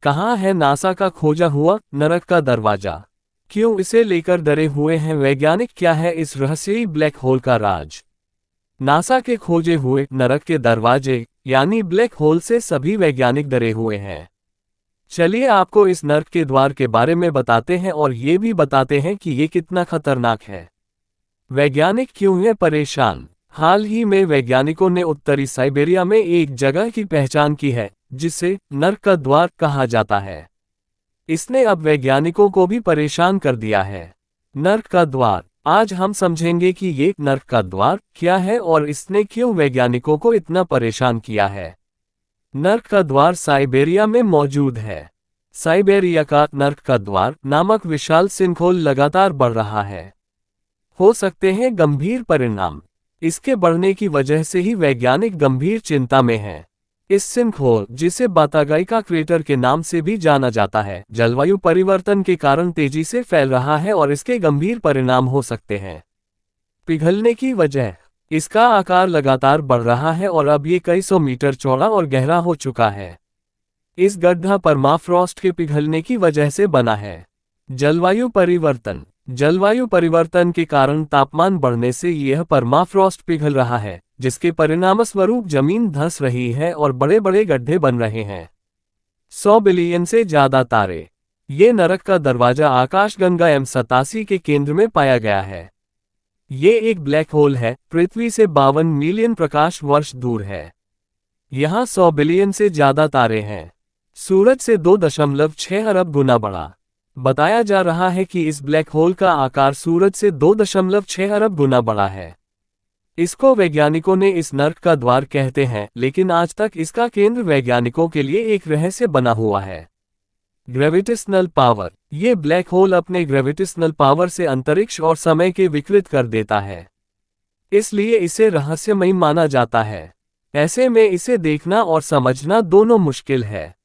कहाँ है नासा का खोजा हुआ नरक का दरवाजा? क्यों इसे लेकर डरे हुए हैं वैज्ञानिक? क्या है इस रहस्यमयी ब्लैक होल का राज? नासा के खोजे हुए नरक के दरवाजे यानी ब्लैक होल से सभी वैज्ञानिक डरे हुए हैं। चलिए आपको इस नरक के द्वार के बारे में बताते हैं और ये भी बताते हैं कि ये कितना खतरनाक है। वैज्ञानिक क्यों हैं परेशान? हाल ही में वैज्ञानिकों ने उत्तरी साइबेरिया में एक जगह की पहचान की है जिसे नरक का द्वार कहा जाता है। इसने अब वैज्ञानिकों को भी परेशान कर दिया है। नरक का द्वार, आज हम समझेंगे कि ये नरक का द्वार क्या है और इसने क्यों वैज्ञानिकों को इतना परेशान किया है। नरक का द्वार साइबेरिया में मौजूद है। साइबेरिया का नरक का द्वार नामक विशाल सिंखोल लगातार बढ़ रहा है। हो सकते हैं गंभीर परिणाम। इसके बढ़ने की वजह से ही वैज्ञानिक गंभीर चिंता में हैं। इस सिंखोल, जिसे बातागाइका क्रेटर के नाम से भी जाना जाता है, जलवायु परिवर्तन के कारण तेजी से फैल रहा है और इसके गंभीर परिणाम हो सकते हैं। पिघलने की वजह, इसका आकार लगातार बढ़ रहा है और अब ये कई सौ मीटर चौड़ा और गहरा हो चुका है। इस गड्ढा परमाफ्रॉस्ट के पिघलने की वजह से बना है। जलवायु परिवर्तन, जलवायु परिवर्तन के कारण तापमान बढ़ने से यह परमाफ्रॉस्ट पिघल रहा है, जिसके परिणामस्वरूप जमीन धंस रही है और बड़े बड़े गड्ढे बन रहे हैं। 100 बिलियन से ज्यादा तारे। ये नरक का दरवाजा आकाशगंगा M87 के केंद्र में पाया गया है। ये एक ब्लैक होल है, पृथ्वी से 52 मिलियन प्रकाश वर्ष दूर है। यहाँ 100 बिलियन से ज्यादा तारे हैं। सूरज से 2.6 अरब गुना बड़ा। बताया जा रहा है कि इस ब्लैक होल का आकार सूरज से 2.6 अरब गुना बड़ा है। इसको वैज्ञानिकों ने इस नरक का द्वार कहते हैं, लेकिन आज तक इसका केंद्र वैज्ञानिकों के लिए एक रहस्य बना हुआ है। ग्रेविटेशनल पावर, ये ब्लैक होल अपने ग्रेविटेशनल पावर से अंतरिक्ष और समय के विकृत कर देता है। इसलिए इसे रहस्यमयी माना जाता है। ऐसे में इसे देखना और समझना दोनों मुश्किल है।